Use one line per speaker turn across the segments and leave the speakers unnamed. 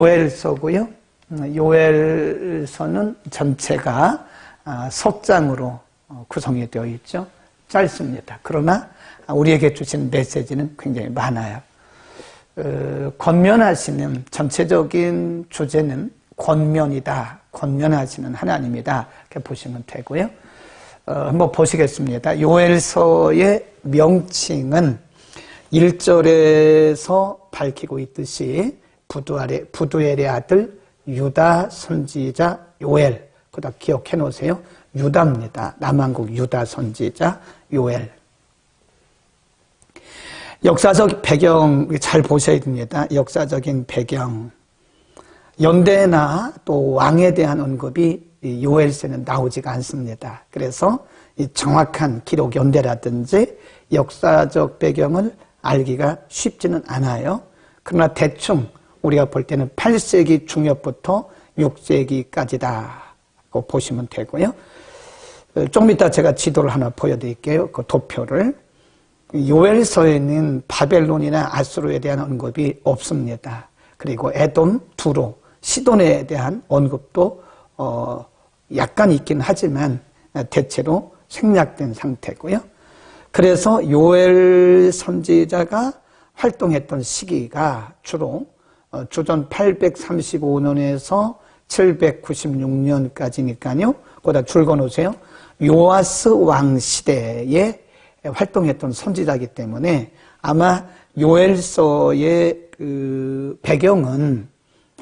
요엘서고요. 요엘서는 전체가 서장으로 구성이 되어 있죠. 짧습니다. 그러나 우리에게 주신 메시지는 굉장히 많아요. 권면하시는 전체적인 주제는 권면이다. 권면하시는 하나님이다. 이렇게 보시면 되고요. 한번 보시겠습니다. 요엘서의 명칭은 1절에서 밝히고 있듯이 부두엘의 아들 유다 선지자 요엘, 그다 기억해 놓으세요. 유다입니다. 남한국 유다 선지자 요엘. 역사적 배경 잘 보셔야 됩니다. 역사적인 배경. 연대나 또 왕에 대한 언급이 요엘서에는 나오지가 않습니다. 그래서 이 정확한 기록 연대라든지 역사적 배경을 알기가 쉽지는 않아요. 그러나 대충 우리가 볼 때는 8세기 중엽부터 6세기까지다고 보시면 되고요. 좀 이따 제가 지도를 하나 보여드릴게요. 그 도표를. 요엘서에는 바벨론이나 아수르에 대한 언급이 없습니다. 그리고 에돔, 두로, 시돈에 대한 언급도 약간 있긴 하지만 대체로 생략된 상태고요. 그래서 요엘 선지자가 활동했던 시기가 주로 주전 835년에서 796년까지니까요. 거기다 줄 거놓으세요. 요아스 왕 시대에 활동했던 선지자이기 때문에 아마 요엘서의 그 배경은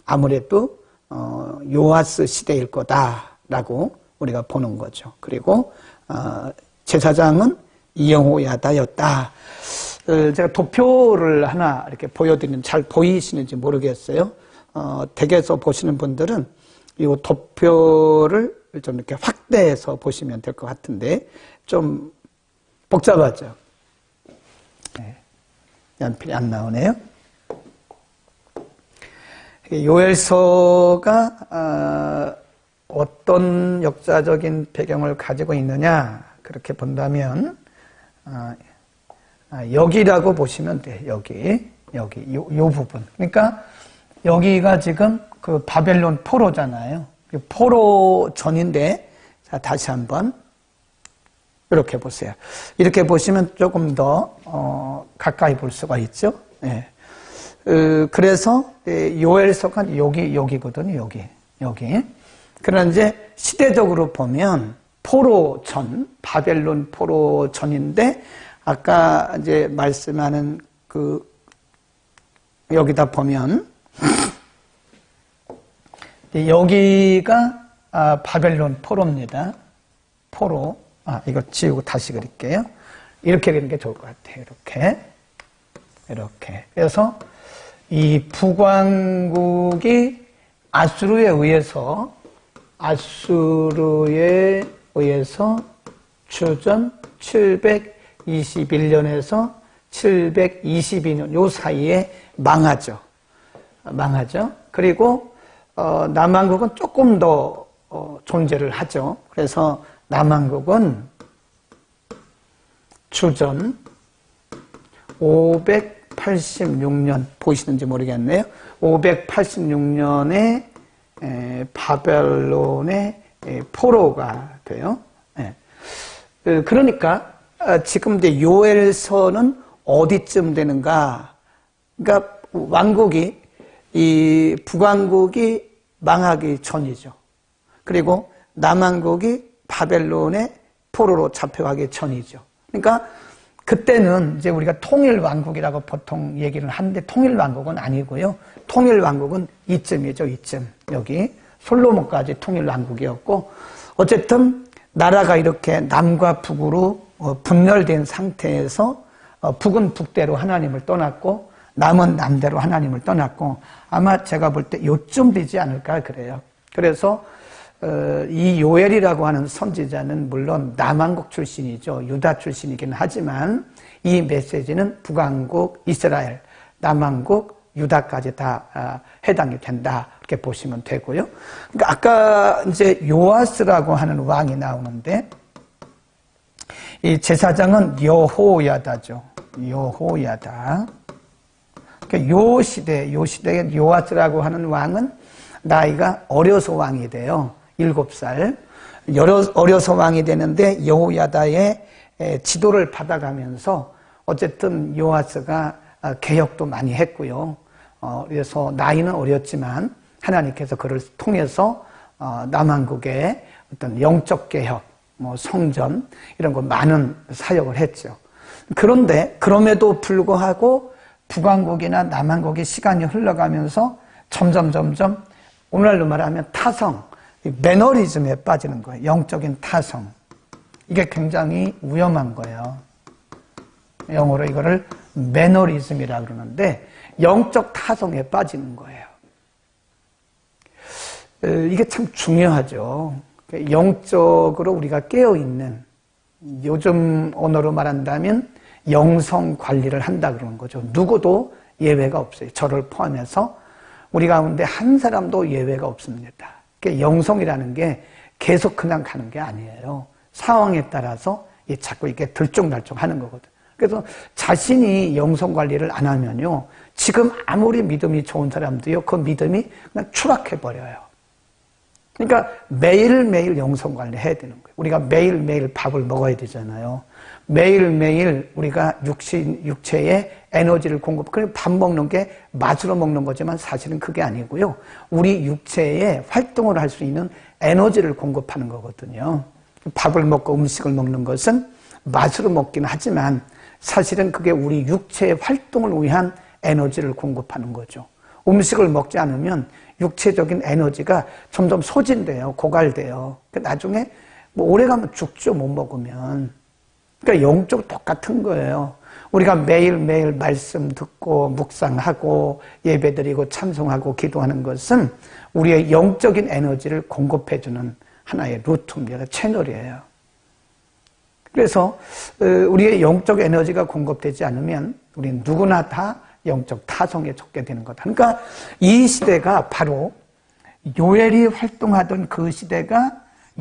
아무래도 요아스 시대일 거다라고 우리가 보는 거죠. 그리고 제사장은 여호야다였다. 제가 도표를 하나 이렇게 보여드리는 잘 보이시는지 모르겠어요. 댁에서 보시는 분들은 이 도표를 좀 이렇게 확대해서 보시면 될 것 같은데 좀 복잡하죠. 네. 연필이 안 나오네요. 요엘서가 어떤 역사적인 배경을 가지고 있느냐 그렇게 본다면 여기라고 보시면 돼요. 여기 요 부분. 그러니까 여기가 지금 그 바벨론 포로잖아요. 포로 전인데 자 다시 한번 이렇게 보세요. 이렇게 보시면 조금 더 가까이 볼 수가 있죠. 네. 그래서 요엘서가 여기거든요. 여기. 그러나 이제 시대적으로 보면 포로 전, 바벨론 포로 전인데 아까 이제 말씀하는 그 여기다 보면 여기가 바벨론 포로입니다. 포로. 이거 지우고 다시 그릴게요. 이렇게 그리는 게 좋을 것 같아요. 이렇게. 그래서 이 북왕국이 아수르에 의해서 주전 721년에서 722년 요 사이에 망하죠. 그리고 남한국은 조금 더 존재를 하죠. 그래서 남한국은 주전 586년 보이시는지 모르겠네요. 586년에 바벨론의 포로가 돼요. 그러니까 지금 이제 요엘서는 어디쯤 되는가? 그러니까 왕국이 이 북왕국이 망하기 전이죠. 그리고 남왕국이 바벨론의 포로로 잡혀가기 전이죠. 그러니까 그때는 이제 우리가 통일왕국이라고 보통 얘기를 하는데 통일왕국은 아니고요. 통일왕국은 이쯤이죠. 여기 솔로몬까지 통일왕국이었고 어쨌든 나라가 이렇게 남과 북으로 분열된 상태에서 북은 북대로 하나님을 떠났고 남은 남대로 하나님을 떠났고 아마 제가 볼 때 요쯤 되지 않을까 그래요. 그래서 이 요엘이라고 하는 선지자는 물론 남한국 출신이죠. 유다 출신이긴 하지만 이 메시지는 북왕국 이스라엘, 남한국 유다까지 다 해당이 된다. 이렇게 보시면 되고요. 그러니까 아까 이제 요아스라고 하는 왕이 나오는데 이 제사장은 여호야다죠. 여호야다. 요 시대에 요아스라고 하는 왕은 나이가 어려서 왕이 돼요. 7살. 어려서 왕이 되는데 여호야다의 지도를 받아가면서 어쨌든 요아스가 개혁도 많이 했고요. 그래서 나이는 어렸지만 하나님께서 그를 통해서 남한국의 어떤 영적 개혁, 성전 이런 거 많은 사역을 했죠. 그런데 그럼에도 불구하고 북왕국이나 남한국의 시간이 흘러가면서 점점 오늘날로 말하면 타성, 매너리즘에 빠지는 거예요. 영적인 타성. 이게 굉장히 위험한 거예요. 영어로 이거를 매너리즘이라고 그러는데 영적 타성에 빠지는 거예요. 이게 참 중요하죠. 영적으로 우리가 깨어있는, 요즘 언어로 말한다면 영성 관리를 한다 그러는 거죠. 누구도 예외가 없어요. 저를 포함해서 우리 가운데 한 사람도 예외가 없습니다. 영성이라는 게 계속 그냥 가는 게 아니에요. 상황에 따라서 자꾸 이렇게 들쭉날쭉 하는 거거든. 그래서 자신이 영성 관리를 안 하면요, 지금 아무리 믿음이 좋은 사람도요, 그 믿음이 그냥 추락해버려요. 그러니까 매일매일 영성 관리 해야 되는 거예요. 우리가 매일매일 밥을 먹어야 되잖아요. 매일매일 우리가 육체에 에너지를 그럼 밥 먹는 게 맛으로 먹는 거지만 사실은 그게 아니고요. 우리 육체에 활동을 할 수 있는 에너지를 공급하는 거거든요. 밥을 먹고 음식을 먹는 것은 맛으로 먹긴 하지만 사실은 그게 우리 육체의 활동을 위한 에너지를 공급하는 거죠. 음식을 먹지 않으면 육체적인 에너지가 점점 소진돼요. 고갈돼요. 나중에 오래가면 죽죠. 못 먹으면. 그러니까 영적으로 똑같은 거예요. 우리가 매일매일 말씀 듣고 묵상하고 예배드리고 찬송하고 기도하는 것은 우리의 영적인 에너지를 공급해주는 하나의 루트입니다. 채널이에요. 그래서 우리의 영적 에너지가 공급되지 않으면 우리는 누구나 다 영적 타성에 젖게 되는 거다. 그러니까 이 시대가 바로 요엘이 활동하던 그 시대가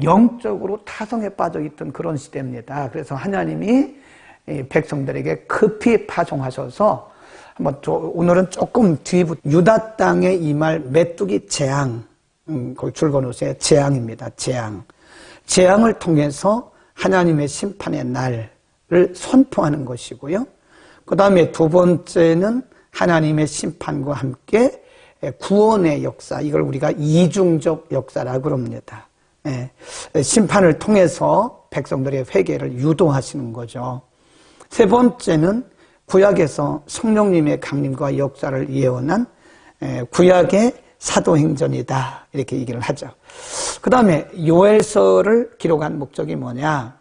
영적으로 타성에 빠져있던 그런 시대입니다. 그래서 하나님이 백성들에게 급히 파송하셔서 한번 오늘은 조금 뒤부터 유다 땅에 임할 메뚜기 재앙, 거기 줄거놓으세요. 재앙입니다. 재앙을 통해서 하나님의 심판의 날을 선포하는 것이고요. 그 다음에 두 번째는 하나님의 심판과 함께 구원의 역사, 이걸 우리가 이중적 역사라고 그럽니다. 심판을 통해서 백성들의 회개를 유도하시는 거죠. 세 번째는 구약에서 성령님의 강림과 역사를 예언한 구약의 사도행전이다, 이렇게 얘기를 하죠. 그 다음에 요엘서를 기록한 목적이 뭐냐?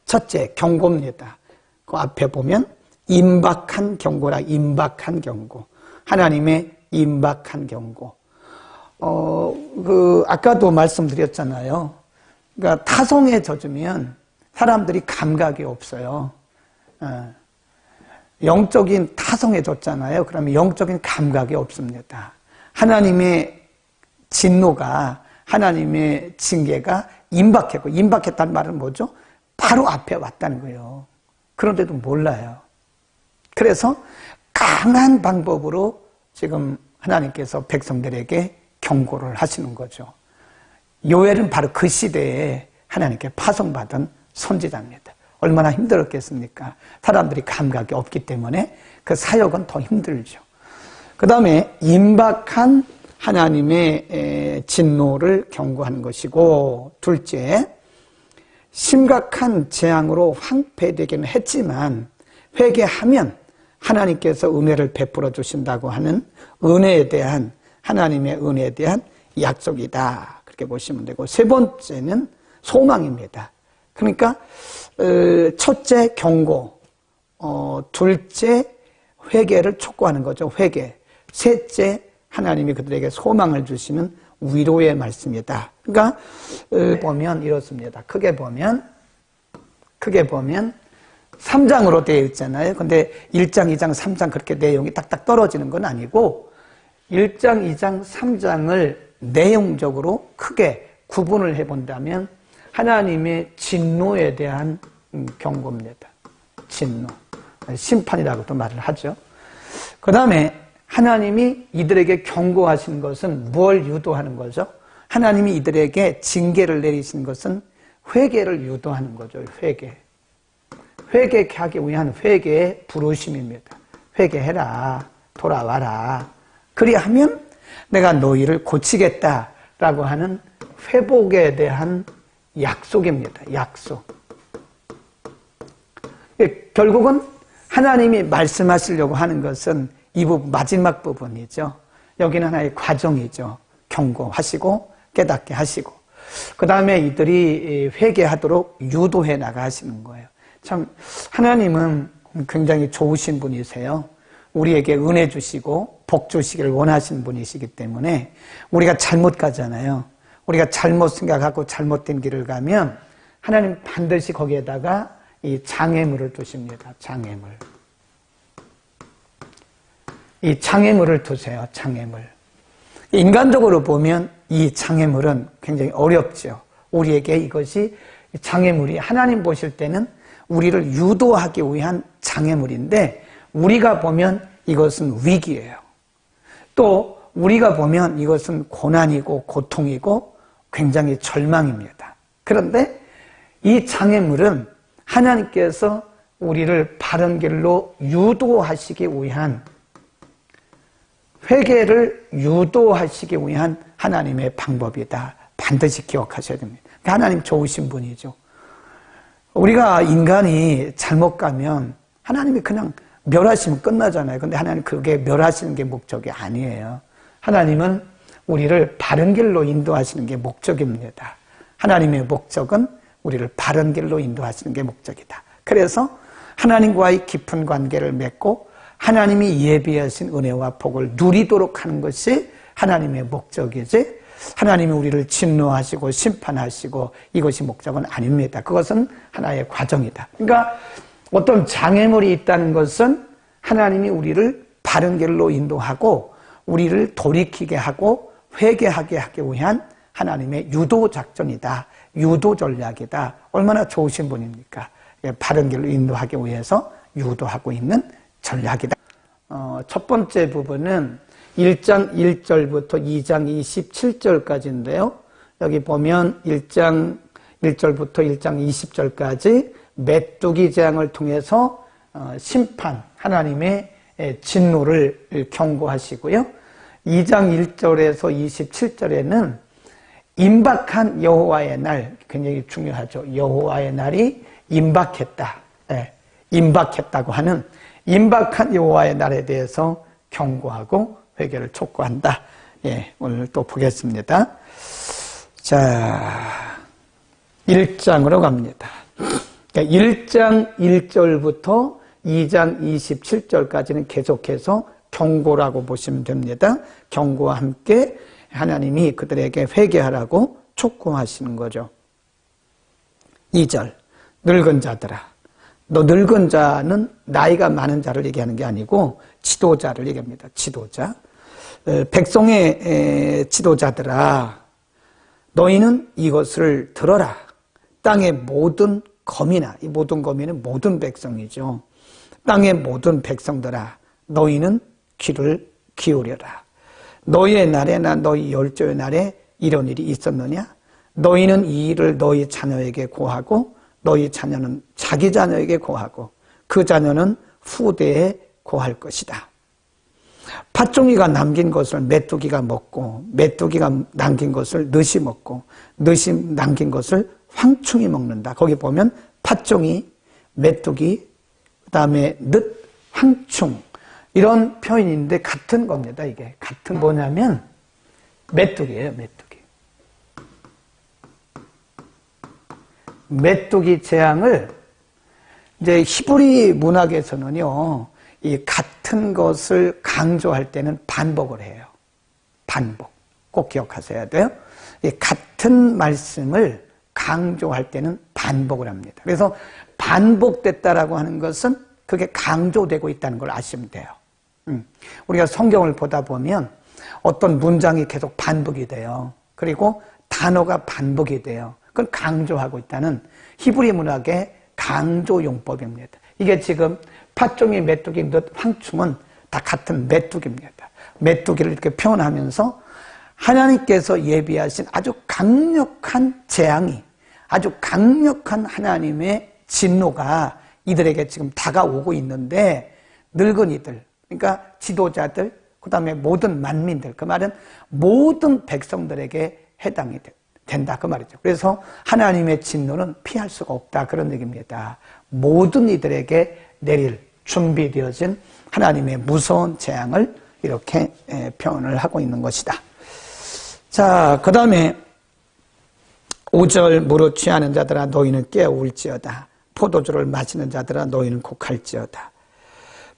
첫째, 경고입니다. 그 앞에 보면 임박한 경고라, 임박한 경고. 하나님의 임박한 경고. 아까도 말씀드렸잖아요. 그러니까 타성에 젖으면 사람들이 감각이 없어요. 영적인 타성에 젖잖아요. 그러면 영적인 감각이 없습니다. 하나님의 진노가, 하나님의 징계가 임박했고, 임박했다는 말은 뭐죠? 바로 앞에 왔다는 거예요. 그런데도 몰라요. 그래서 강한 방법으로 지금 하나님께서 백성들에게 경고를 하시는 거죠. 요엘은 바로 그 시대에 하나님께 파송받은 선지자입니다. 얼마나 힘들었겠습니까? 사람들이 감각이 없기 때문에 그 사역은 더 힘들죠. 그 다음에 임박한 하나님의 진노를 경고하는 것이고, 둘째, 심각한 재앙으로 황폐되기는 했지만 회개하면 하나님께서 은혜를 베풀어 주신다고 하는 은혜에 대한, 하나님의 은혜에 대한 약속이다, 그렇게 보시면 되고, 세 번째는 소망입니다. 그러니까 첫째 경고, 둘째 회개를 촉구하는 거죠. 회개. 셋째, 하나님이 그들에게 소망을 주시는 위로의 말씀이다. 그러니까 보면 이렇습니다. 크게 보면 3장으로 되어 있잖아요. 근데 1장, 2장, 3장 그렇게 내용이 딱딱 떨어지는 건 아니고 1장, 2장, 3장을 내용적으로 크게 구분을 해본다면 하나님의 진노에 대한 경고입니다. 진노. 심판이라고도 말을 하죠. 그 다음에 하나님이 이들에게 경고하시는 것은 뭘 유도하는 거죠? 하나님이 이들에게 징계를 내리시는 것은 회개를 유도하는 거죠. 회개케 하기 위한 회개의 부르심입니다. 회개해라. 돌아와라. 그리하면 내가 너희를 고치겠다라고 하는 회복에 대한 약속입니다. 약속. 결국은 하나님이 말씀하시려고 하는 것은 이 부분, 마지막 부분이죠. 여기는 하나의 과정이죠. 경고하시고 깨닫게 하시고 그 다음에 이들이 회개하도록 유도해 나가 하시는 거예요. 참 하나님은 굉장히 좋으신 분이세요. 우리에게 은혜 주시고 복 주시기를 원하시는 분이시기 때문에 우리가 잘못 가잖아요. 우리가 잘못 생각하고 잘못된 길을 가면 하나님 반드시 거기에다가 이 장애물을 두십니다. 장애물. 이 장애물을 두세요. 장애물. 인간적으로 보면 이 장애물은 굉장히 어렵죠. 우리에게 이것이 장애물이 하나님 보실 때는 우리를 유도하기 위한 장애물인데 우리가 보면 이것은 위기예요. 또 우리가 보면 이것은 고난이고 고통이고 굉장히 절망입니다. 그런데 이 장애물은 하나님께서 우리를 바른 길로 유도하시기 위한 회개를 유도하시기 위한 하나님의 방법이다. 반드시 기억하셔야 됩니다. 하나님 좋으신 분이죠. 우리가 인간이 잘못 가면 하나님이 그냥 멸하시면 끝나잖아요. 근데 하나님 그게 멸하시는 게 목적이 아니에요. 하나님은 우리를 바른 길로 인도하시는 게 목적입니다. 하나님의 목적은 우리를 바른 길로 인도하시는 게 목적이다. 그래서 하나님과의 깊은 관계를 맺고 하나님이 예비하신 은혜와 복을 누리도록 하는 것이 하나님의 목적이지 하나님이 우리를 진노하시고 심판하시고 이것이 목적은 아닙니다. 그것은 하나의 과정이다. 그러니까 어떤 장애물이 있다는 것은 하나님이 우리를 바른 길로 인도하고 우리를 돌이키게 하고 회개하게 하기 위한 하나님의 유도 작전이다. 유도 전략이다. 얼마나 좋으신 분입니까? 바른 길로 인도하기 위해서 유도하고 있는 전략이다. 첫 번째 부분은 1장 1절부터 2장 27절까지인데요. 여기 보면 1장 1절부터 1장 20절까지 메뚜기 재앙을 통해서 심판, 하나님의 진노를 경고하시고요. 2장 1절에서 27절에는 임박한 여호와의 날, 굉장히 중요하죠. 여호와의 날이 임박했다. 임박했다고 하는 임박한 여호와의 날에 대해서 경고하고 회개를 촉구한다. 오늘 또 보겠습니다. 자, 1장으로 갑니다. 1장 1절부터 2장 27절까지는 계속해서 경고라고 보시면 됩니다. 경고와 함께 하나님이 그들에게 회개하라고 촉구하시는 거죠. 2절, 늙은 자들아. 너 늙은 자는 나이가 많은 자를 얘기하는 게 아니고 지도자를 얘기합니다. 지도자. 백성의 지도자들아, 너희는 이것을 들어라. 땅의 모든 거민아, 이 모든 거민은 모든 백성이죠. 땅의 모든 백성들아, 너희는 귀를 기울여라. 너희의 날에나 너희 열조의 날에 이런 일이 있었느냐? 너희는 이 일을 너희 자녀에게 고하고 너희 자녀는 자기 자녀에게 고하고 그 자녀는 후대에 고할 것이다. 팥종이가 남긴 것을 메뚜기가 먹고 메뚜기가 남긴 것을 늑이 먹고 늑이 남긴 것을 황충이 먹는다. 거기 보면 팥종이, 메뚜기, 그 다음에 늑, 황충 이런 표현인데 같은 겁니다. 이게 같은 뭐냐면 메뚜기예요. 메뚜기. 메뚜기 재앙을 이제 히브리 문학에서는요, 이 같은 것을 강조할 때는 반복을 해요. 반복. 꼭 기억하셔야 돼요. 이 같은 말씀을 강조할 때는 반복을 합니다. 그래서 반복됐다라고 하는 것은 그게 강조되고 있다는 걸 아시면 돼요. 우리가 성경을 보다 보면 어떤 문장이 계속 반복이 돼요. 그리고 단어가 반복이 돼요. 그걸 강조하고 있다는 히브리 문학의 강조 용법입니다. 이게 지금 팥종이, 메뚜기, 넛, 황충은 다 같은 메뚜기입니다. 메뚜기를 이렇게 표현하면서 하나님께서 예비하신 아주 강력한 재앙이, 아주 강력한 하나님의 진노가 이들에게 지금 다가오고 있는데, 늙은이들, 그러니까 지도자들, 그 다음에 모든 만민들, 그 말은 모든 백성들에게 해당이 된다, 그 말이죠. 그래서 하나님의 진노는 피할 수가 없다, 그런 얘기입니다. 모든 이들에게 내릴 준비되어진 하나님의 무서운 재앙을 이렇게 표현을 하고 있는 것이다. 자, 그 다음에 5절, 무릇 취하는 자들아 너희는 깨어울지어다. 포도주를 마시는 자들아 너희는 곡할지어다.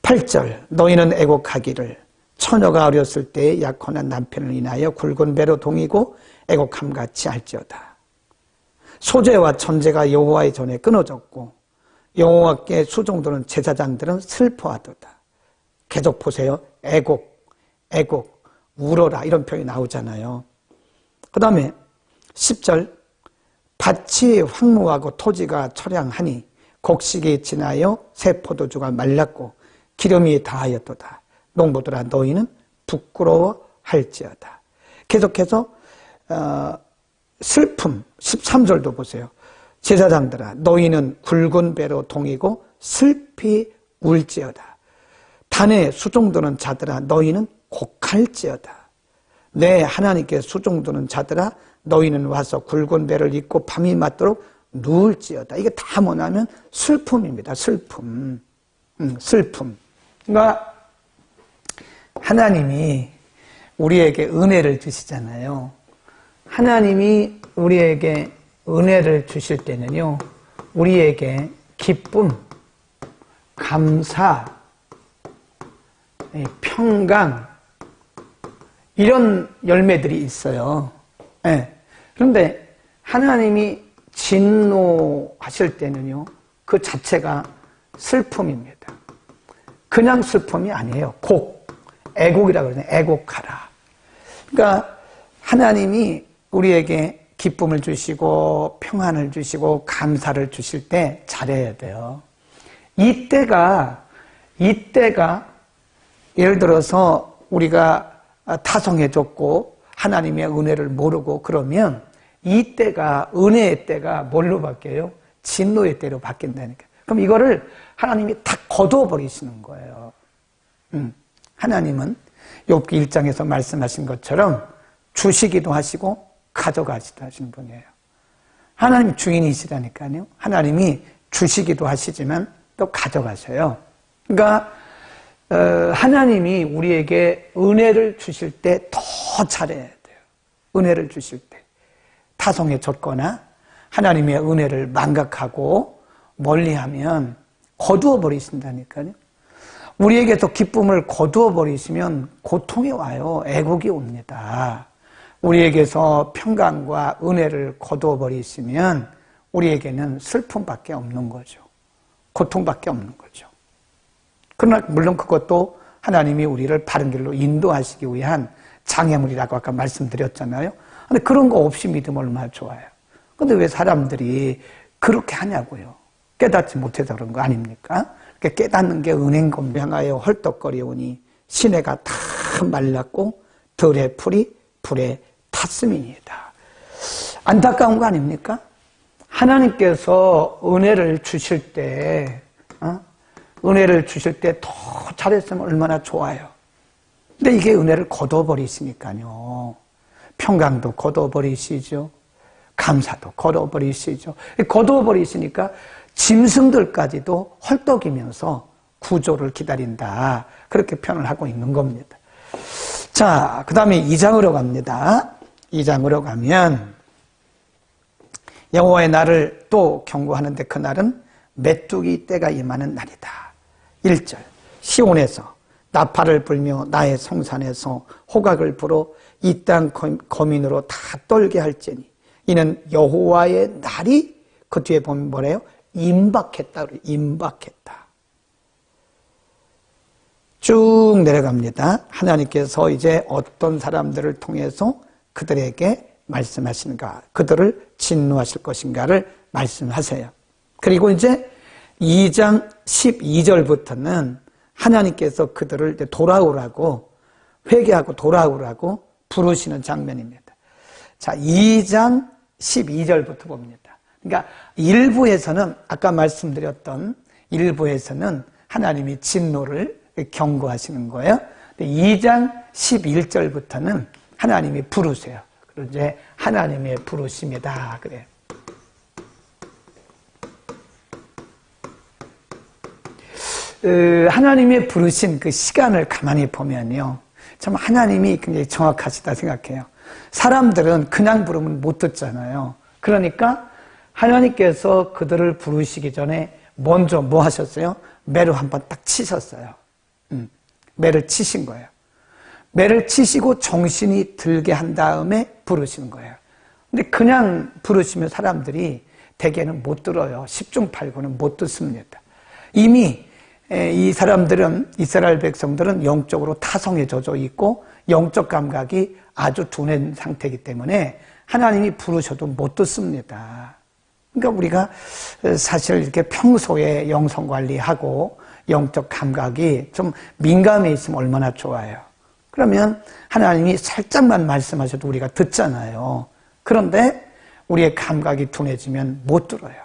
8절, 너희는 애곡하기를 처녀가 어렸을 때에 약혼한 남편을 인하여 굵은 배로 동이고 애곡함같이 할지어다. 소재와 천재가 여호와의 전에 끊어졌고 여호와께 수종드는 제사장들은 슬퍼하도다. 계속 보세요. 애곡, 울어라, 이런 표현이 나오잖아요. 그 다음에 10절, 밭이 황무하고 토지가 처량하니 곡식이 지나여 새 포도주가 말랐고 기름이 다하였도다. 농부들아 너희는 부끄러워할지어다. 계속해서 슬픔, 13절도 보세요. 제사장들아 너희는 굵은 배로 동이고 슬피 울지어다. 단에 수종드는 자들아 너희는 곡할지어다. 내 하나님께 수종드는 자들아 너희는 와서 굵은 배를 입고 밤이 맞도록 누울지어다. 이게 다 뭐냐면 슬픔입니다. 슬픔. 그러니까 하나님이 우리에게 은혜를 주시잖아요. 하나님이 우리에게 은혜를 주실 때는요, 우리에게 기쁨, 감사, 평강, 이런 열매들이 있어요. 네. 그런데 하나님이 진노하실 때는요, 그 자체가 슬픔입니다. 그냥 슬픔이 아니에요. 애곡이라고 그러잖아요. 애곡하라. 그러니까 하나님이 우리에게 기쁨을 주시고 평안을 주시고 감사를 주실 때 잘해야 돼요. 이때가 예를 들어서 우리가 타성해졌고 하나님의 은혜를 모르고 그러면 이때가 은혜의 때가 뭘로 바뀌어요? 진노의 때로 바뀐다니까. 그럼 이거를 하나님이 다 거두어 버리시는 거예요. 하나님은 욥기 1장에서 말씀하신 것처럼 주시기도 하시고 가져가시기도 하시는 분이에요. 하나님 주인이시라니까요. 하나님이 주시기도 하시지만 또 가져가셔요. 그러니까 하나님이 우리에게 은혜를 주실 때 더 잘해야 돼요. 은혜를 주실 때 타성해졌거나 하나님의 은혜를 망각하고 멀리하면 거두어 버리신다니까요. 우리에게서 기쁨을 거두어 버리시면 고통이 와요. 애곡이 옵니다. 우리에게서 평강과 은혜를 거두어 버리시면 우리에게는 슬픔밖에 없는 거죠. 고통밖에 없는 거죠. 그러나 물론 그것도 하나님이 우리를 바른 길로 인도하시기 위한 장애물이라고 아까 말씀드렸잖아요. 근데 그런 거 없이 믿으면 얼마나 좋아요. 근데 왜 사람들이 그렇게 하냐고요. 깨닫지 못해서 그런 거 아닙니까? 깨닫는 게 은행 검향하여 헐떡거리오니 시내가 다 말랐고 들의 풀이 불에 탔음이니이다. 안타까운 거 아닙니까? 하나님께서 은혜를 주실 때 은혜를 주실 때 더 잘했으면 얼마나 좋아요. 근데 이게 은혜를 거둬버리시니까요. 평강도 거둬버리시죠. 감사도 거둬버리시죠. 거둬버리시니까 짐승들까지도 헐떡이면서 구조를 기다린다. 그렇게 표현을 하고 있는 겁니다. 자, 그 다음에 2장으로 갑니다. 2장으로 가면 여호와의 날을 또 경고하는데 그 날은 메뚜기 때가 임하는 날이다. 1절, 시온에서 나팔을 불며 나의 성산에서 호각을 불어 이 땅 거민으로 다 떨게 할지니 이는 여호와의 날이, 그 뒤에 보면 뭐래요? 임박했다. 임박했다. 쭉 내려갑니다. 하나님께서 이제 어떤 사람들을 통해서 그들에게 말씀하시는가, 그들을 진노하실 것인가를 말씀하세요. 그리고 이제 2장 12절부터는 하나님께서 그들을 돌아오라고, 회개하고 돌아오라고 부르시는 장면입니다. 자, 2장 12절부터 봅니다. 그러니까 일부에서는 아까 말씀드렸던 일부에서는 하나님이 진노를 경고하시는 거예요. 2장 11절부터는 하나님이 부르세요. 그리고 이제 하나님의 부르심이다 그래요. 하나님의 부르신 그 시간을 가만히 보면요, 참 하나님이 굉장히 정확하시다 생각해요. 사람들은 그냥 부르면 못 듣잖아요. 그러니까 하나님께서 그들을 부르시기 전에 먼저 뭐 하셨어요? 매를 한번 딱 치셨어요. 매를 치신 거예요. 매를 치시고 정신이 들게 한 다음에 부르시는 거예요. 근데 그냥 부르시면 사람들이 대개는 못 들어요. 10중 8구는 못 듣습니다. 이미 이 사람들은, 이스라엘 백성들은 영적으로 타성에 젖어 있고 영적 감각이 아주 둔한 상태이기 때문에 하나님이 부르셔도 못 듣습니다. 그러니까 우리가 사실 이렇게 평소에 영성 관리하고 영적 감각이 좀 민감해 있으면 얼마나 좋아요. 그러면 하나님이 살짝만 말씀하셔도 우리가 듣잖아요. 그런데 우리의 감각이 둔해지면 못 들어요.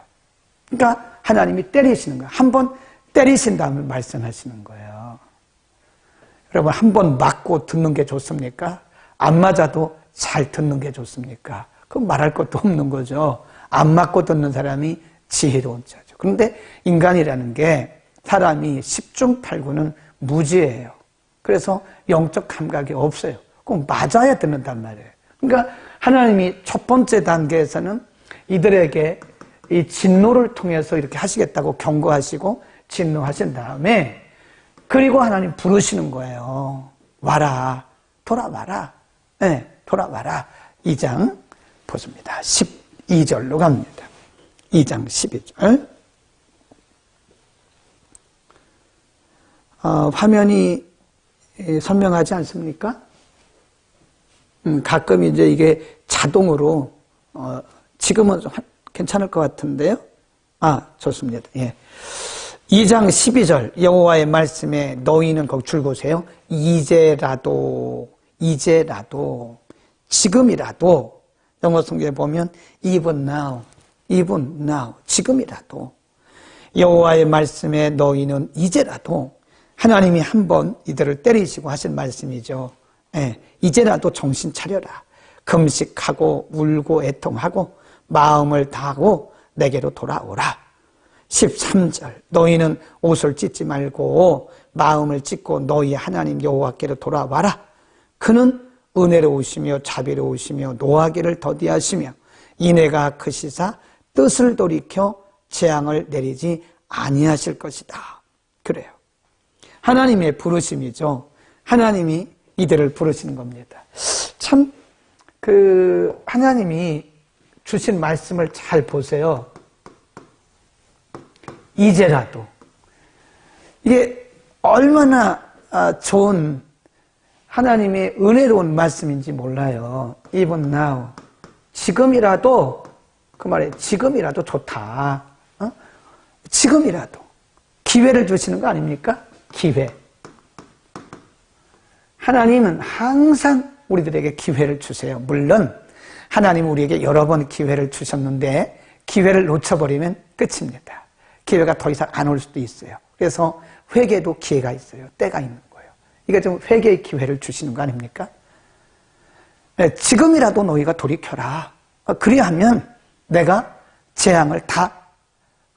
그러니까 하나님이 때리시는 거예요. 한번 때리신 다음에 말씀하시는 거예요. 여러분, 한번 맞고 듣는 게 좋습니까? 안 맞아도 잘 듣는 게 좋습니까? 그건 말할 것도 없는 거죠. 안 맞고 듣는 사람이 지혜로운 자죠. 그런데 인간이라는 게 사람이 10중 8구는 무지예요. 그래서 영적 감각이 없어요. 그럼 맞아야 듣는단 말이에요. 그러니까 하나님이 첫 번째 단계에서는 이들에게 이 진노를 통해서 이렇게 하시겠다고 경고하시고 진노하신 다음에, 그리고 하나님 부르시는 거예요. 와라, 돌아와라. 네, 돌아와라. 2장 보십니다. 12절로 갑니다. 2장 12절. 화면이 선명하지 않습니까? 가끔 이제 이게 자동으로, 지금은 괜찮을 것 같은데요. 좋습니다. 예. 2장 12절 여호와의 말씀에 너희는 거기 줄 보세요. 이제라도 지금이라도, 영어 성경에 보면 even now 지금이라도, 여호와의 말씀에 너희는 이제라도, 하나님이 한번 이들을 때리시고 하신 말씀이죠. 예, 이제라도 정신 차려라. 금식하고 울고 애통하고 마음을 다하고 내게로 돌아오라. 13절 너희는 옷을 찢지 말고 마음을 찢고 너희 하나님 여호와께로 돌아와라. 그는 은혜로우시며 자비로우시며 노하기를 더디하시며 인애가 크시사 뜻을 돌이켜 재앙을 내리지 아니하실 것이다. 그래요. 하나님의 부르심이죠. 하나님이 이들을 부르시는 겁니다. 참 하나님이 주신 말씀을 잘 보세요. 이제라도, 이게 얼마나 좋은 하나님의 은혜로운 말씀인지 몰라요. Even now, 지금이라도, 그 말에 지금이라도 좋다. 지금이라도 기회를 주시는 거 아닙니까? 기회. 하나님은 항상 우리들에게 기회를 주세요. 물론 하나님은 우리에게 여러 번 기회를 주셨는데 기회를 놓쳐버리면 끝입니다. 기회가 더 이상 안 올 수도 있어요. 그래서 회개도 기회가 있어요. 때가 있는 거예요. 이게 좀 회개의 기회를 주시는 거 아닙니까? 네, 지금이라도 너희가 돌이켜라. 그리하면 내가 재앙을 다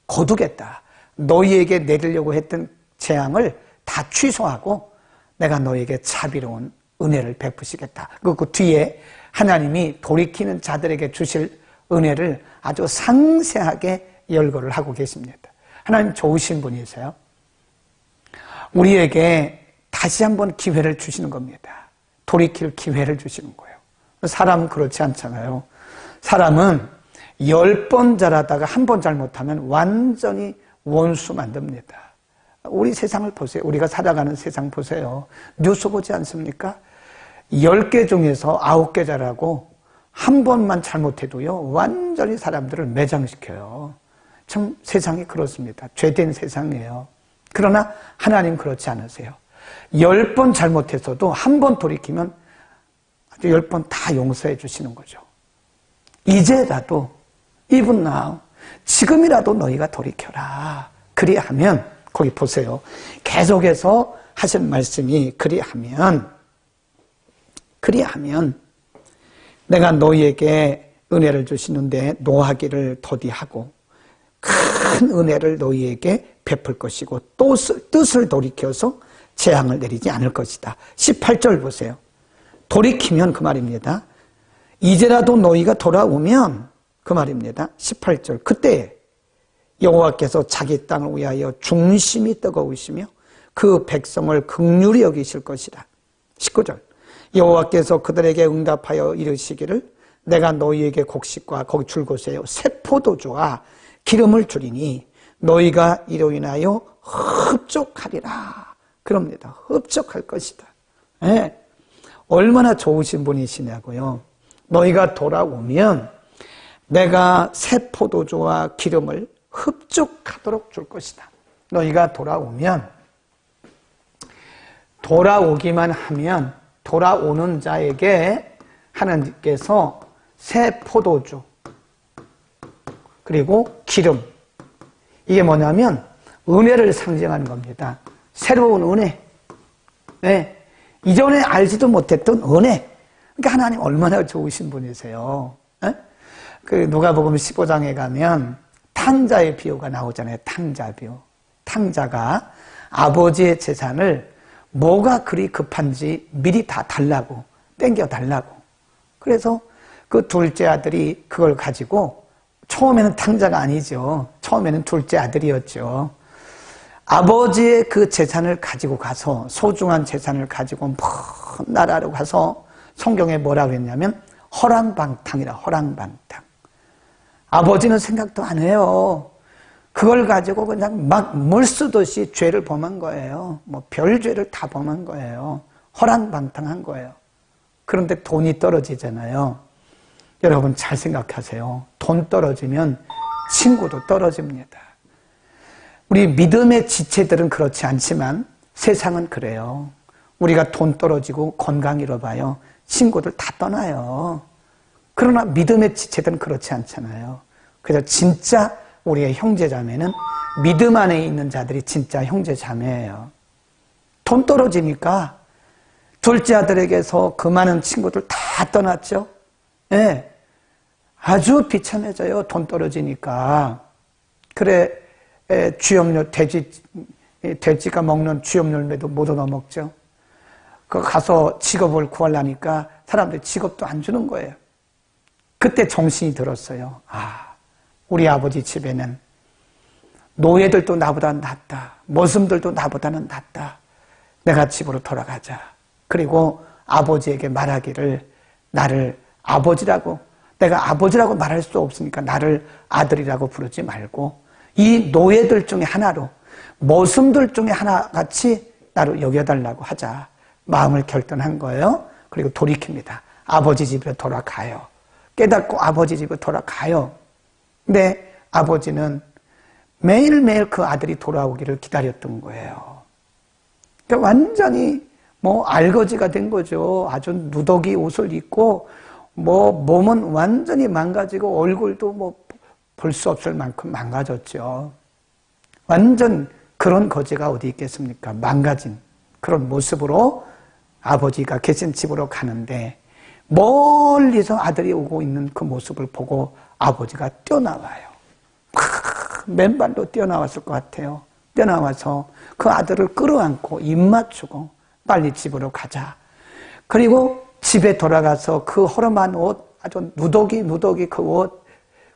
거두겠다. 너희에게 내리려고 했던 재앙을 다 취소하고 내가 너희에게 자비로운 은혜를 베푸시겠다. 그 뒤에 하나님이 돌이키는 자들에게 주실 은혜를 아주 상세하게 열거를 하고 계십니다. 하나님 좋으신 분이세요. 우리에게 다시 한번 기회를 주시는 겁니다. 돌이킬 기회를 주시는 거예요. 사람은 그렇지 않잖아요. 사람은 10번 잘하다가 한 번 잘못하면 완전히 원수 만듭니다. 우리 세상을 보세요. 우리가 살아가는 세상 보세요. 뉴스 보지 않습니까? 10개 중에서 9개 잘하고 한 번만 잘못해도요, 완전히 사람들을 매장시켜요. 참 세상이 그렇습니다. 죄된 세상이에요. 그러나 하나님 그렇지 않으세요. 10번 잘못했어도 한 번 돌이키면 아주 10번 다 용서해 주시는 거죠. 이제라도 even now, 지금이라도 너희가 돌이켜라. 그리하면 거기 보세요. 계속해서 하신 말씀이 그리하면 내가 너희에게 은혜를 주시는데 노하기를 더디하고 큰 은혜를 너희에게 베풀 것이고 또 뜻을 돌이켜서 재앙을 내리지 않을 것이다. 18절 보세요. 돌이키면 그 말입니다. 이제라도 너희가 돌아오면 그 말입니다. 18절. 그때 여호와께서 자기 땅을 위하여 중심이 뜨거우시며 그 백성을 긍휼히 여기실 것이라. 19절. 여호와께서 그들에게 응답하여 이르시기를 내가 너희에게 곡식과 거기 줄곳에 새 포도주와 기름을 주리니 너희가 이로 인하여 흡족하리라. 그럽니다. 흡족할 것이다. 네. 얼마나 좋으신 분이시냐고요. 너희가 돌아오면 내가 새 포도주와 기름을 흡족하도록 줄 것이다. 너희가 돌아오면, 돌아오기만 하면 돌아오는 자에게 하나님께서 새 포도주 그리고 기름, 이게 뭐냐면 은혜를 상징하는 겁니다. 새로운 은혜. 네. 이전에 알지도 못했던 은혜. 그러니까 하나님 얼마나 좋으신 분이세요. 네? 그 누가복음 15장에 가면 탕자의 비유가 나오잖아요. 탕자 비유. 탕자가 아버지의 재산을 뭐가 그리 급한지 미리 다 달라고, 땡겨달라고. 그래서 그 둘째 아들이 그걸 가지고, 처음에는 탕자가 아니죠. 처음에는 둘째 아들이었죠. 아버지의 그 재산을 가지고 가서, 소중한 재산을 가지고 먼 나라로 가서 성경에 뭐라고 했냐면 허랑방탕이라. 허랑방탕. 아버지는 생각도 안 해요. 그걸 가지고 그냥 막 물 쓰듯이 죄를 범한 거예요. 뭐 별죄를 다 범한 거예요. 허랑방탕한 거예요. 그런데 돈이 떨어지잖아요. 여러분 잘 생각하세요. 돈 떨어지면 친구도 떨어집니다. 우리 믿음의 지체들은 그렇지 않지만 세상은 그래요. 우리가 돈 떨어지고 건강 잃어봐요. 친구들 다 떠나요. 그러나 믿음의 지체들은 그렇지 않잖아요. 그래서 진짜 우리의 형제자매는 믿음 안에 있는 자들이 진짜 형제자매예요. 돈 떨어지니까 둘째 아들에게서 그 많은 친구들 다 떠났죠. 네. 아주 비참해져요. 돈 떨어지니까. 그래, 쥐염료, 돼지가 먹는 쥐염열매도 못 얻어먹죠. 그 가서 직업을 구하려니까 사람들이 직업도 안 주는 거예요. 그때 정신이 들었어요. 아, 우리 아버지 집에는 노예들도 나보다 낫다. 머슴들도 나보다는 낫다. 내가 집으로 돌아가자. 그리고 아버지에게 말하기를 나를 아버지라고, 내가 아버지라고 말할 수 없으니까 나를 아들이라고 부르지 말고 이 노예들 중에 하나로, 머슴들 중에 하나같이 나를 여겨달라고 하자. 마음을 결단한 거예요. 그리고 돌이킵니다. 아버지 집으로 돌아가요. 깨닫고 아버지 집으로 돌아가요. 근데 아버지는 매일매일 그 아들이 돌아오기를 기다렸던 거예요. 그러니까 완전히 뭐 알거지가 된 거죠. 아주 누더기 옷을 입고 뭐 몸은 완전히 망가지고 얼굴도 뭐 볼 수 없을 만큼 망가졌죠. 완전 그런 거지가 어디 있겠습니까? 망가진 그런 모습으로 아버지가 계신 집으로 가는데 멀리서 아들이 오고 있는 그 모습을 보고 아버지가 뛰어나와요. 맨발로 뛰어나왔을 것 같아요. 뛰어나와서 그 아들을 끌어안고 입 맞추고 빨리 집으로 가자. 그리고 집에 돌아가서 그 허름한 옷, 아주 누더기 그 옷,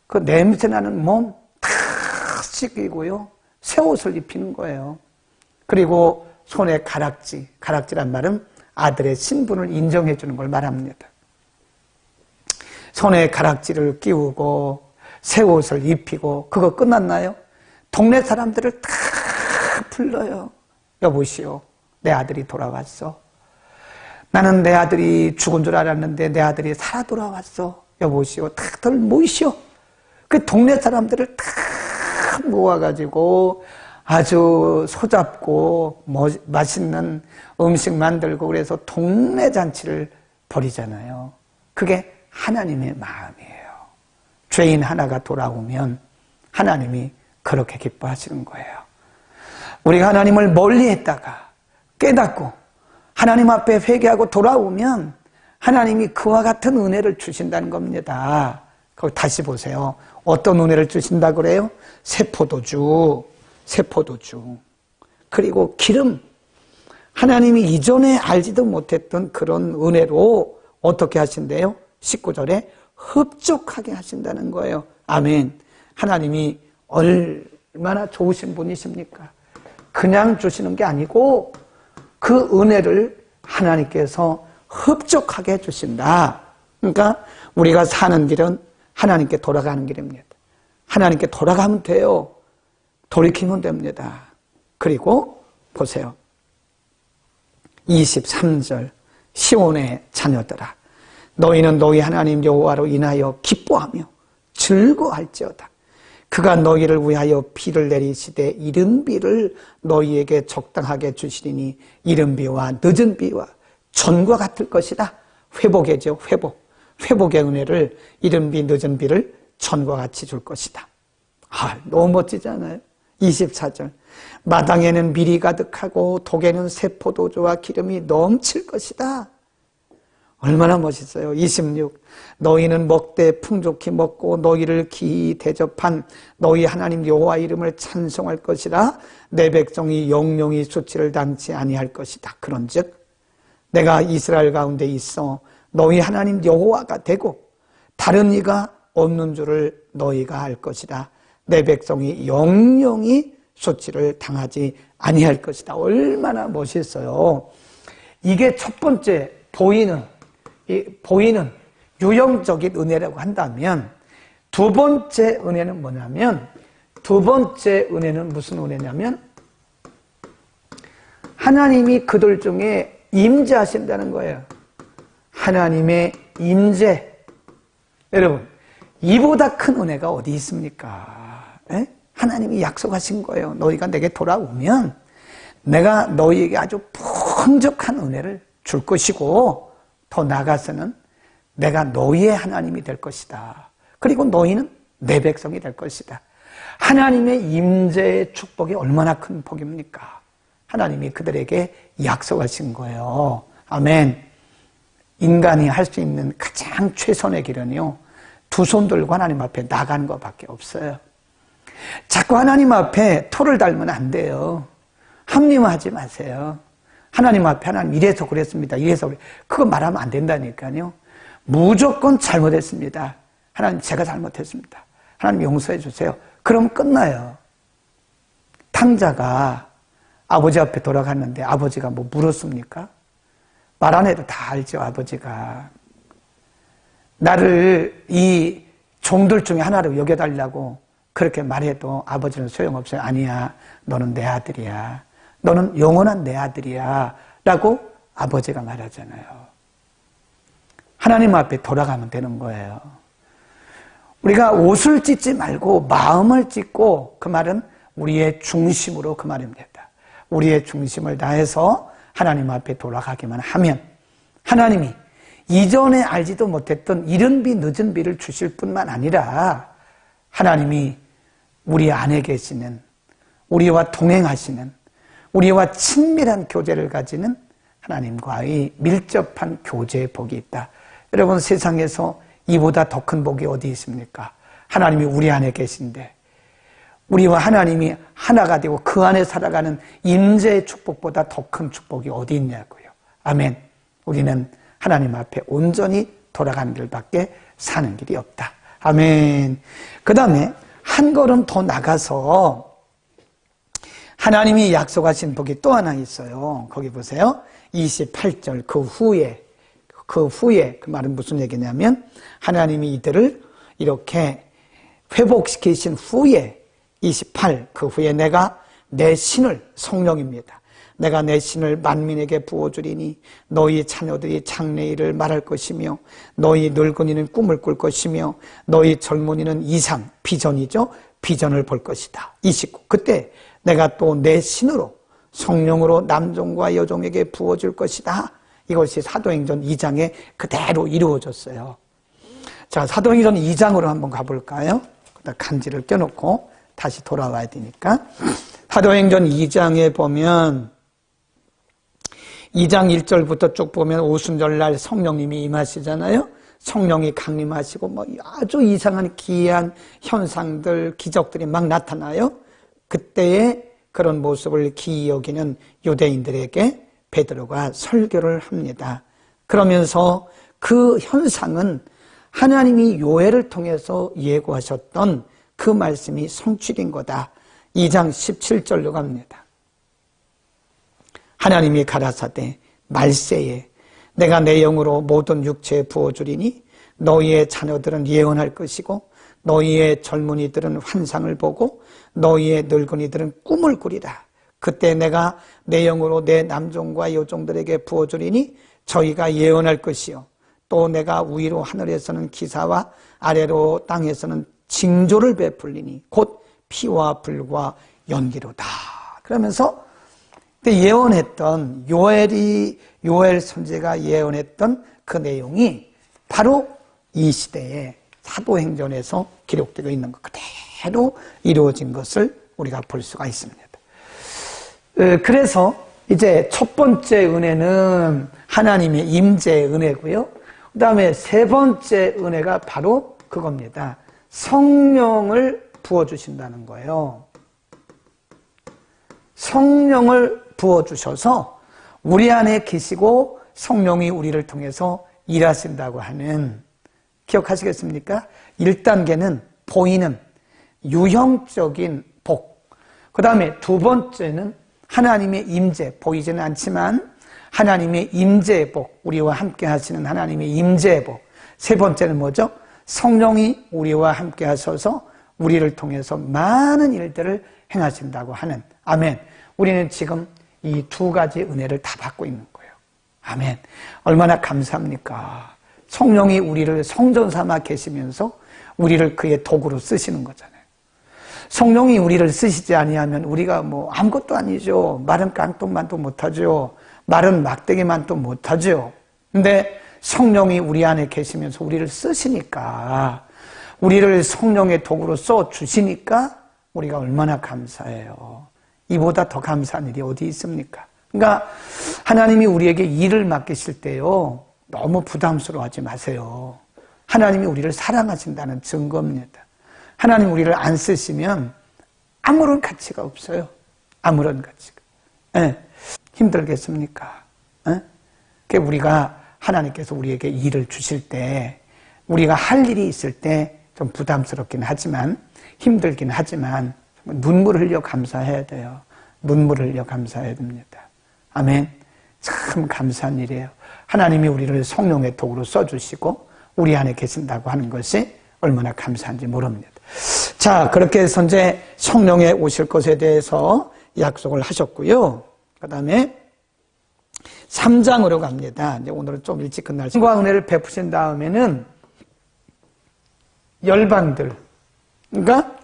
그 냄새나는 몸 다 씻기고요. 새 옷을 입히는 거예요. 그리고 손에 가락지란 말은 아들의 신분을 인정해 주는 걸 말합니다. 손에 가락지를 끼우고 새 옷을 입히고 그거 끝났나요? 동네 사람들을 다 불러요. 여보시오, 내 아들이 돌아왔어. 나는 내 아들이 죽은 줄 알았는데 내 아들이 살아 돌아왔어. 여보시오, 다들 모이시오. 그 동네 사람들을 다 모아가지고 아주 소잡고 맛있는 음식 만들고 그래서 동네 잔치를 벌이잖아요. 그게 하나님의 마음이에요. 죄인 하나가 돌아오면 하나님이 그렇게 기뻐하시는 거예요. 우리가 하나님을 멀리했다가 깨닫고 하나님 앞에 회개하고 돌아오면 하나님이 그와 같은 은혜를 주신다는 겁니다. 거기 다시 보세요. 어떤 은혜를 주신다 그래요? 새 포도주, 그리고 기름. 하나님이 이전에 알지도 못했던 그런 은혜로 어떻게 하신대요? 19절에 흡족하게 하신다는 거예요. 아멘. 하나님이 얼마나 좋으신 분이십니까? 그냥 주시는 게 아니고 그 은혜를 하나님께서 흡족하게 해주신다. 그러니까 우리가 사는 길은 하나님께 돌아가는 길입니다. 하나님께 돌아가면 돼요. 돌이키면 됩니다. 그리고 보세요. 23절 시온의 자녀들아 너희는 너희 하나님 여호와로 인하여 기뻐하며 즐거워할지어다. 그가 너희를 위하여 비를 내리시되 이른 비를 너희에게 적당하게 주시리니 이른 비와 늦은 비와 전과 같을 것이다. 회복이죠. 회복의 은혜를 이른 비 늦은 비를 전과 같이 줄 것이다. 너무 멋지지 않아요? 24절 마당에는 밀이 가득하고 독에는 새 포도주와 기름이 넘칠 것이다. 얼마나 멋있어요. 26 너희는 먹되 풍족히 먹고 너희를 기이 대접한 너희 하나님 여호와 이름을 찬송할 것이라 내 백성이 영영이 수치를 당치 아니할 것이다. 그런즉 내가 이스라엘 가운데 있어 너희 하나님 여호와가 되고 다른 이가 없는 줄을 너희가 알 것이다. 내 백성이 영영이 수치를 당하지 아니할 것이다. 얼마나 멋있어요. 이게 첫 번째 보이는 유형적인 은혜라고 한다면 두 번째 은혜는 뭐냐면 무슨 은혜냐면 하나님이 그들 중에 임재하신다는 거예요. 하나님의 임재. 여러분 이보다 큰 은혜가 어디 있습니까? 에? 하나님이 약속하신 거예요. 너희가 내게 돌아오면 내가 너희에게 아주 풍족한 은혜를 줄 것이고 더 나아가서는 내가 너희의 하나님이 될 것이다. 그리고 너희는 내 백성이 될 것이다. 하나님의 임재의 축복이 얼마나 큰 복입니까? 하나님이 그들에게 약속하신 거예요. 아멘. 인간이 할 수 있는 가장 최선의 길은요, 두 손 들고 하나님 앞에 나가는 것밖에 없어요. 자꾸 하나님 앞에 토를 달면 안 돼요. 합리화하지 마세요. 하나님 앞에 하나님 이래서 그랬습니다. 이래서 그래. 그거 말하면 안 된다니까요. 무조건 잘못했습니다. 하나님 제가 잘못했습니다. 하나님 용서해 주세요. 그럼 끝나요. 탕자가 아버지 앞에 돌아갔는데 아버지가 뭐 물었습니까? 말 안 해도 다 알죠. 아버지가 나를 이 종들 중에 하나로 여겨달라고 그렇게 말해도 아버지는 소용없어요. 아니야, 너는 내 아들이야. 너는 영원한 내 아들이야 라고 아버지가 말하잖아요. 하나님 앞에 돌아가면 되는 거예요. 우리가 옷을 찢지 말고 마음을 찢고, 그 말은 우리의 중심으로 그 말입니다. 우리의 중심을 다해서 하나님 앞에 돌아가기만 하면 하나님이 이전에 알지도 못했던 이른 비 늦은 비를 주실 뿐만 아니라 하나님이 우리 안에 계시는, 우리와 동행하시는, 우리와 친밀한 교제를 가지는 하나님과의 밀접한 교제의 복이 있다. 여러분, 세상에서 이보다 더 큰 복이 어디 있습니까? 하나님이 우리 안에 계신데 우리와 하나님이 하나가 되고 그 안에 살아가는 임재의 축복보다 더 큰 축복이 어디 있냐고요. 아멘. 우리는 하나님 앞에 온전히 돌아가는 길밖에 사는 길이 없다. 아멘. 그 다음에 한 걸음 더 나가서 하나님이 약속하신 복이 또 하나 있어요. 거기 보세요. 28절 그 후에 그 말은 무슨 얘기냐면 하나님이 이들을 이렇게 회복시키신 후에 28 그 후에 내가 내 신을 성령입니다. 내가 내 신을 만민에게 부어주리니 너희 자녀들이 장래일을 말할 것이며 너희 늙은이는 꿈을 꿀 것이며 너희 젊은이는 이상, 비전이죠. 비전을 볼 것이다. 29. 그때 내가 또 내 신으로 성령으로 남종과 여종에게 부어줄 것이다. 이것이 사도행전 2장에 그대로 이루어졌어요. 자, 사도행전 2장으로 한번 가볼까요? 간지를 껴놓고 다시 돌아와야 되니까. 사도행전 2장에 보면 2장 1절부터 쭉 보면 오순절날 성령님이 임하시잖아요. 성령이 강림하시고 뭐 아주 이상한 기이한 현상들, 기적들이 막 나타나요. 그때의 그런 모습을 기이 여기는 유대인들에게 베드로가 설교를 합니다. 그러면서 그 현상은 하나님이 요엘을 통해서 예고하셨던 그 말씀이 성취된 거다. 2장 17절로 갑니다. 하나님이 가라사대 말세에 내가 내 영으로 모든 육체에 부어주리니 너희의 자녀들은 예언할 것이고 너희의 젊은이들은 환상을 보고 너희의 늙은이들은 꿈을 꾸리라. 그때 내가 내 영으로 내 남종과 여종들에게 부어주리니 저희가 예언할 것이요 또 내가 위로 하늘에서는 기사와 아래로 땅에서는 징조를 베풀리니 곧 피와 불과 연기로다. 그러면서 예언했던 요엘 선지자가 예언했던 그 내용이 바로 이 시대에 사도행전에서 기록되어 있는 것 그대로 이루어진 것을 우리가 볼 수가 있습니다. 그래서 이제 첫 번째 은혜는 하나님의 임재의 은혜고요. 그 다음에 세 번째 은혜가 바로 그겁니다. 성령을 부어주신다는 거예요. 성령을 부어주셔서 우리 안에 계시고 성령이 우리를 통해서 일하신다고 하는, 기억하시겠습니까? 1단계는 보이는 유형적인 복, 그 다음에 두 번째는 하나님의 임재, 보이지는 않지만 하나님의 임재의 복, 우리와 함께 하시는 하나님의 임재의 복. 세 번째는 뭐죠? 성령이 우리와 함께 하셔서 우리를 통해서 많은 일들을 행하신다고 하는, 아멘. 우리는 지금 이 두 가지 은혜를 다 받고 있는 거예요. 아멘. 얼마나 감사합니까? 성령이 우리를 성전 삼아 계시면서 우리를 그의 도구로 쓰시는 거잖아요. 성령이 우리를 쓰시지 아니하면 우리가 뭐 아무것도 아니죠. 마른 깡통만도 못하죠. 마른 막대기만도 못하죠. 근데 성령이 우리 안에 계시면서 우리를 쓰시니까, 우리를 성령의 도구로 써주시니까 우리가 얼마나 감사해요. 이보다 더 감사한 일이 어디 있습니까? 그러니까 하나님이 우리에게 일을 맡기실 때요, 너무 부담스러워하지 마세요. 하나님이 우리를 사랑하신다는 증거입니다. 하나님 우리를 안 쓰시면 아무런 가치가 없어요. 아무런 가치가. 네. 힘들겠습니까? 네? 우리가 하나님께서 우리에게 일을 주실 때, 우리가 할 일이 있을 때 좀 부담스럽긴 하지만, 힘들긴 하지만 눈물 흘려 감사해야 돼요. 눈물 흘려 감사해야 됩니다. 아멘. 참 감사한 일이에요. 하나님이 우리를 성령의 도구로 써주시고 우리 안에 계신다고 하는 것이 얼마나 감사한지 모릅니다. 자, 그렇게 해서 이제 성령에 오실 것에 대해서 약속을 하셨고요. 그 다음에 3장으로 갑니다. 이제 오늘은 좀 일찍 끝날 수 있습니다. 은혜를 베푸신 다음에는 열방들, 그러니까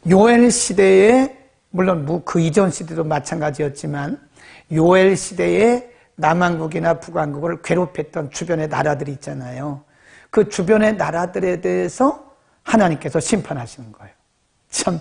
요엘 시대에, 물론 그 이전 시대도 마찬가지였지만 요엘 시대에 남왕국이나 북왕국을 괴롭혔던 주변의 나라들이 있잖아요. 그 주변의 나라들에 대해서 하나님께서 심판하시는 거예요. 참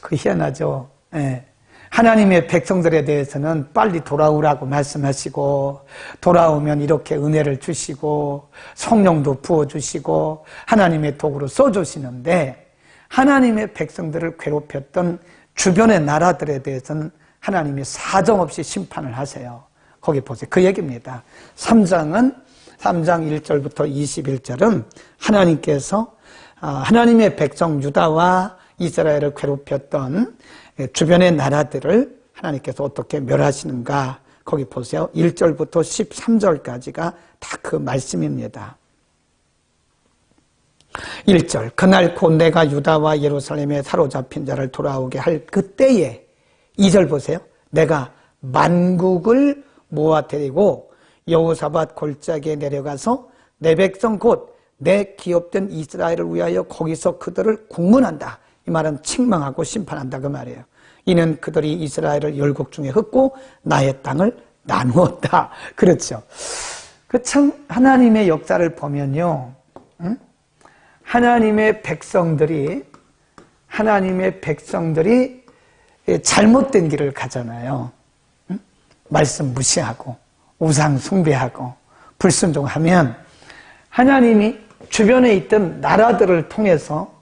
희한하죠. 예. 하나님의 백성들에 대해서는 빨리 돌아오라고 말씀하시고, 돌아오면 이렇게 은혜를 주시고 성령도 부어주시고 하나님의 도구로 써주시는데, 하나님의 백성들을 괴롭혔던 주변의 나라들에 대해서는 하나님이 사정없이 심판을 하세요. 거기 보세요. 그 얘기입니다. 3장 1절부터 21절은 하나님께서 하나님의 백성 유다와 이스라엘을 괴롭혔던 주변의 나라들을 하나님께서 어떻게 멸하시는가, 거기 보세요. 1절부터 13절까지가 다 그 말씀입니다. 1절, 그날 곧 내가 유다와 예루살렘에 사로잡힌 자를 돌아오게 할 그때에, 2절 보세요. 내가 만국을 모아 데리고 여호사밧 골짜기에 내려가서 내 백성 곧 내 기업된 이스라엘을 위하여 거기서 그들을 국문한다. 이 말은 책망하고 심판한다 그 말이에요. 이는 그들이 이스라엘을 열국 중에 흩고 나의 땅을 나누었다. 그렇죠. 그 참 하나님의 역사를 보면요, 하나님의 백성들이 잘못된 길을 가잖아요. 말씀 무시하고 우상 숭배하고 불순종하면 하나님이 주변에 있던 나라들을 통해서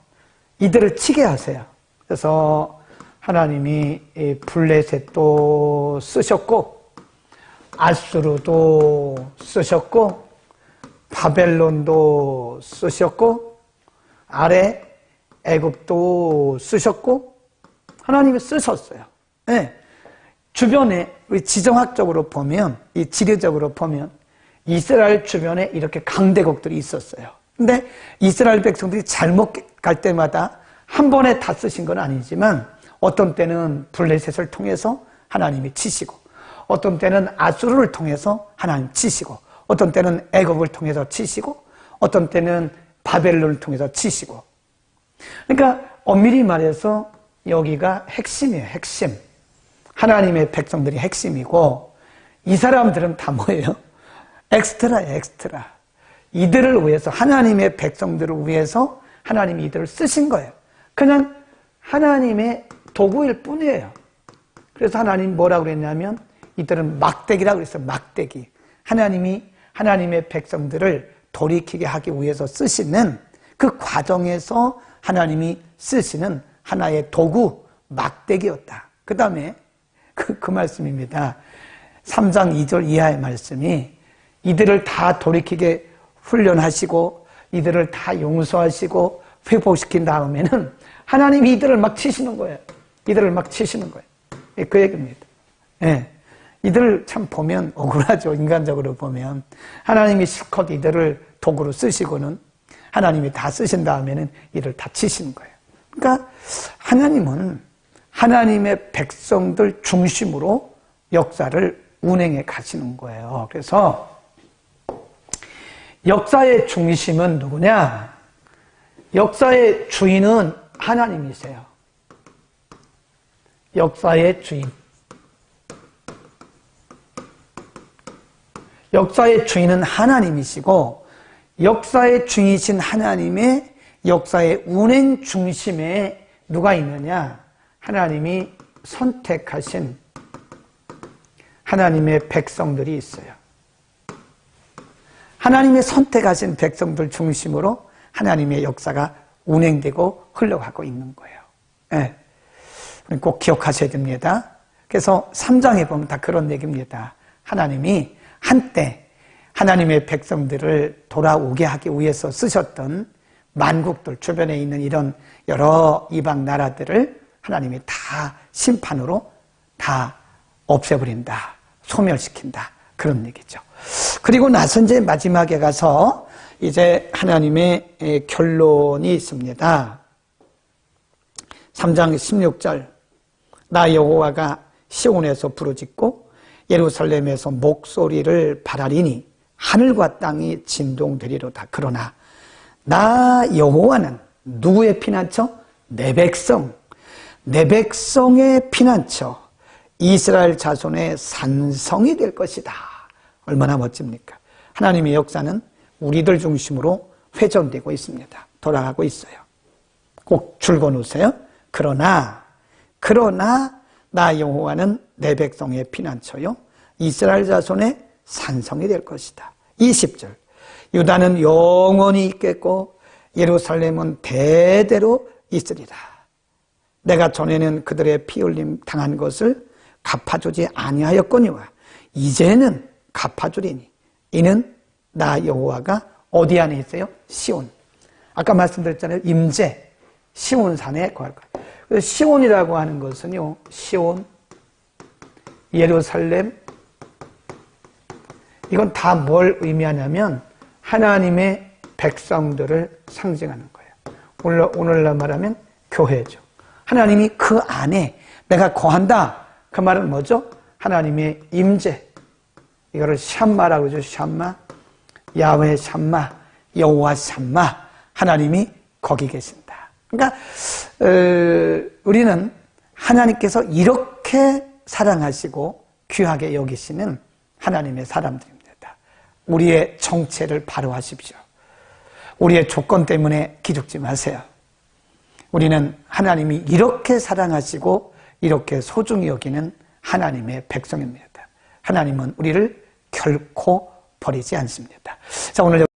이들을 치게 하세요. 그래서 하나님이 블레셋도 쓰셨고 아수르도 쓰셨고 바벨론도 쓰셨고 아래 애굽도 쓰셨고 하나님이 쓰셨어요. 네. 주변에 우리 지정학적으로 보면, 이 지리적으로 보면 이스라엘 주변에 이렇게 강대국들이 있었어요. 근데 이스라엘 백성들이 잘못 갈 때마다 한 번에 다 쓰신 건 아니지만 어떤 때는 블레셋을 통해서 하나님이 치시고 어떤 때는 아수르를 통해서 하나님 치시고 어떤 때는 애굽을 통해서 치시고 어떤 때는 바벨론을 통해서 치시고. 그러니까 엄밀히 말해서 여기가 핵심이에요. 핵심. 하나님의 백성들이 핵심이고 이 사람들은 다 뭐예요? 엑스트라예요. 엑스트라. 이들을 위해서, 하나님의 백성들을 위해서 하나님이 이들을 쓰신 거예요. 그냥 하나님의 도구일 뿐이에요. 그래서 하나님이 뭐라고 그랬냐면 이들은 막대기라고 그랬어요. 막대기. 하나님이 하나님의 백성들을 돌이키게 하기 위해서 쓰시는 그 과정에서 하나님이 쓰시는 하나의 도구, 막대기였다. 그 다음에 그 말씀입니다. 3장 2절 이하의 말씀이 이들을 다 돌이키게 훈련하시고 이들을 다 용서하시고 회복시킨 다음에는 하나님이 이들을 막 치시는 거예요. 이들을 막 치시는 거예요. 그 얘기입니다. 예. 이들을 참 보면 억울하죠. 인간적으로 보면. 하나님이 실컷 이들을 도구로 쓰시고는 하나님이 다 쓰신 다음에는 이들을 다 치시는 거예요. 그러니까 하나님은 하나님의 백성들 중심으로 역사를 운행해 가시는 거예요. 그래서 역사의 중심은 누구냐? 역사의 주인은 하나님이세요. 역사의 주인. 역사의 주인은 하나님이시고 역사의 주인이신 하나님의 역사의 운행 중심에 누가 있느냐? 하나님이 선택하신 하나님의 백성들이 있어요. 하나님의 선택하신 백성들 중심으로 하나님의 역사가 운행되고 흘러가고 있는 거예요. 네. 꼭 기억하셔야 됩니다. 그래서 3장에 보면 다 그런 얘기입니다. 하나님이 한때 하나님의 백성들을 돌아오게 하기 위해서 쓰셨던 만국들 주변에 있는 이런 여러 이방 나라들을 하나님이 다 심판으로 다 없애버린다, 소멸시킨다, 그런 얘기죠. 그리고 나서 이제 마지막에 가서 이제 하나님의 결론이 있습니다. 3장 16절 나 여호와가 시온에서 부르짖고 예루살렘에서 목소리를 발하리니 하늘과 땅이 진동되리로다. 그러나 나 여호와는 누구의 피난처? 내 백성, 내 백성의 피난처, 이스라엘 자손의 산성이 될 것이다. 얼마나 멋집니까? 하나님의 역사는 우리들 중심으로 회전되고 있습니다. 돌아가고 있어요. 꼭 줄거놓으세요. 그러나 나 여호와는 내 백성의 피난처요 이스라엘 자손의 산성이 될 것이다. 20절 유다는 영원히 있겠고 예루살렘은 대대로 있으리라. 내가 전에는 그들의 피 흘림 당한 것을 갚아주지 아니하였거니와 이제는 갚아주리니 이는 나 여호와가 어디 안에 있어요? 시온. 아까 말씀드렸잖아요. 임재, 시온산에 거할 거예요. 시온이라고 하는 것은요, 시온, 예루살렘, 이건 다 뭘 의미하냐면 하나님의 백성들을 상징하는 거예요. 오늘날 말하면 교회죠. 하나님이 그 안에 내가 거한다. 그 말은 뭐죠? 하나님의 임재. 이거를 샴마라고 하죠. 샴마. 야훼 샴마. 여호와 샴마. 하나님이 거기 계신다. 그러니까 우리는 하나님께서 이렇게 사랑하시고 귀하게 여기시는 하나님의 사람들입니다. 우리의 정체를 바로 하십시오. 우리의 조건 때문에 기죽지 마세요. 우리는 하나님이 이렇게 사랑하시고 이렇게 소중히 여기는 하나님의 백성입니다. 하나님은 우리를 결코 버리지 않습니다. 자, 오늘